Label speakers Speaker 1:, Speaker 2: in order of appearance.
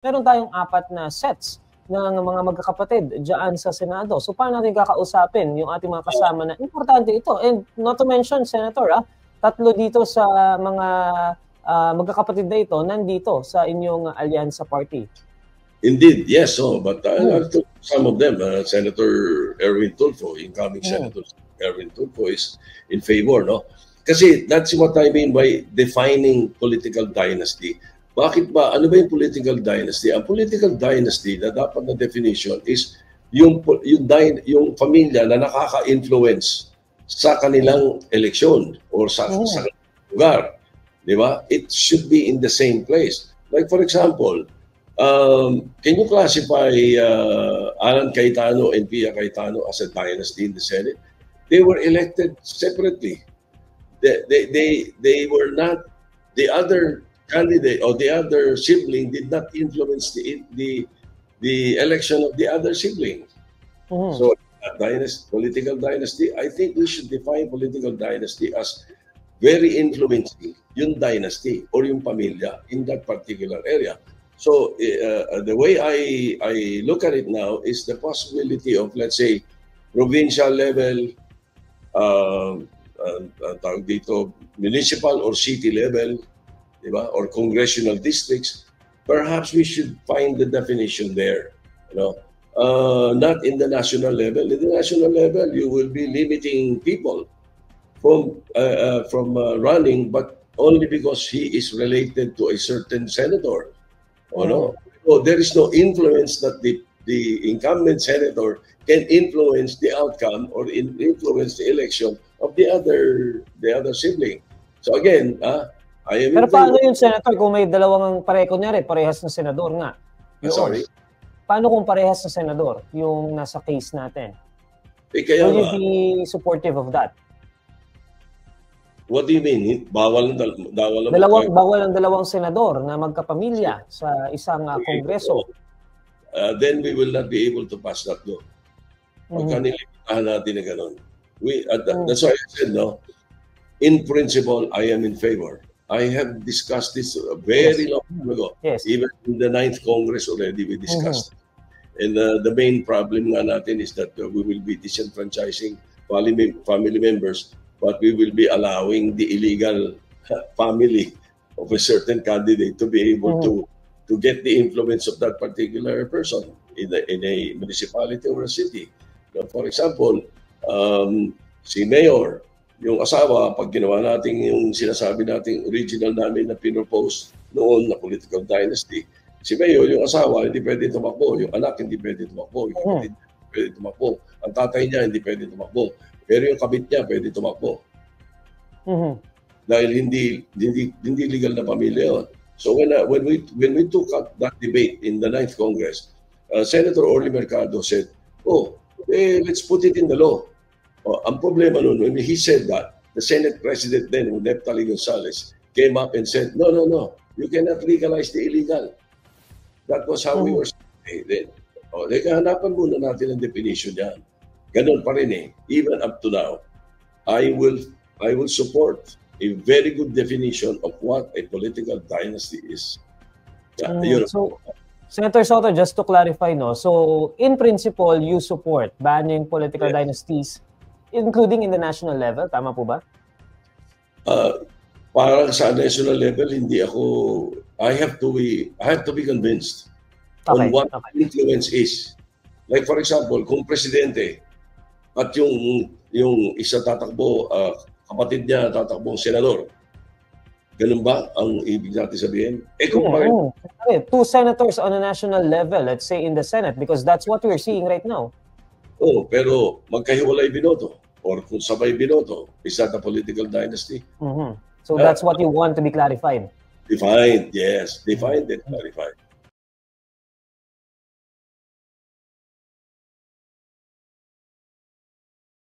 Speaker 1: meron tayong 4 na sets ng mga magkakapatid diyan sa Senado. So paano natin kakausapin yung ating mga kasama na importante ito? And not to mention, Senator, 3 dito sa mga magkakapatid na ito nandito sa inyong Alyansa Party.
Speaker 2: Indeed, yes. But some of them, Senator Erwin Tulfo, incoming Senator Erwin Tulfo is in favor, no? Kasi that's what I mean by defining political dynasty. Bakit ba? Ano ba yung political dynasty? Ang political dynasty na dapat na definition is yung pamilya na nakaka-influence sa kanilang eleksyon or sa lugar. Di ba? It should be in the same place. Like for example, can you classify Alan Cayetano and Pia Cayetano as a dynasty in the Senate? They were elected separately. They were not, the other candidate or the other sibling did not influence the election of the other sibling. So political dynasty, I think we should define political dynasty as very influencing yung dynasty or yung pamilya in that particular area. So the way I look at it now is the possibility of, let's say, provincial level, tawag dito, municipal or city level, diba? Or congressional districts. Perhaps we should find the definition there. Not in the national level. In the national level, you will be limiting people from running, but only because he is related to a certain senator. No? So there is no influence that the incumbent senator can influence the outcome or influence the election of the other sibling. So again, I am.
Speaker 1: Pero paano yun, Senator, kung may dalawang kunyari, parehas na senador nga?
Speaker 2: Sorry?
Speaker 1: Paano kung parehas na senador yung nasa case natin?
Speaker 2: Kaya
Speaker 1: will you be supportive of that?
Speaker 2: What do you mean? Bawal
Speaker 1: ang dalawang senador na magkapamilya sa isang kongreso.
Speaker 2: Then we will not be able to pass that law. Pagka nilimitahan natin na gano'n. That's why I said, no, in principle, I am in favor. I have discussed this very long time ago.
Speaker 1: Yes.
Speaker 2: Even in the 9th Congress already we discussed. And the main problem nga natin is that we will be disenfranchising family members, but we will be allowing the illegal family of a certain candidate to be able to get the influence of that particular person in a municipality or a city. For example, si Mayor, yung asawa, pag ginawa natin yung sinasabi natin original namin na pinropose noon na political dynasty, si Mayor, yung asawa, hindi pwede tumakbo. Yung anak, hindi pwede tumakbo. Yung kapatid, hindi pwede tumakbo. Ang tatay niya, hindi pwede tumakbo. Pero yung kabit niya, pwede tumakbo. Dahil hindi legal na pamilya yun. So when we took up that debate in the 9th Congress, Senator Orly Mercado said, let's put it in the law. Ang problema nun, when he said that, the Senate President then, Neftali Gonzales, came up and said, no, you cannot legalize the illegal. That was how we were saying then. Hanapan muna natin ang definition yan. Ganon pa rin even up to now. I will support a very good definition of what a political dynasty is.
Speaker 1: So, Senator Soto, just to clarify, so in principle, you support banning political dynasties, including in the national level, tama po ba?
Speaker 2: Parang sa national level, hindi ako. I have to be convinced on what influence is. Like for example, kung presidente at yung isa tatakbo, kapatid niya tatakbo senador. Ganun ba ang ibig natin sabihin? Kung
Speaker 1: two senators on a national level, let's say in the Senate, because that's what we're seeing right now.
Speaker 2: Pero magkahiwalay binoto or kung sabay binoto, is that a political dynasty?
Speaker 1: So that's what you want to be clarified?
Speaker 2: Defined, yes. Defined and clarified.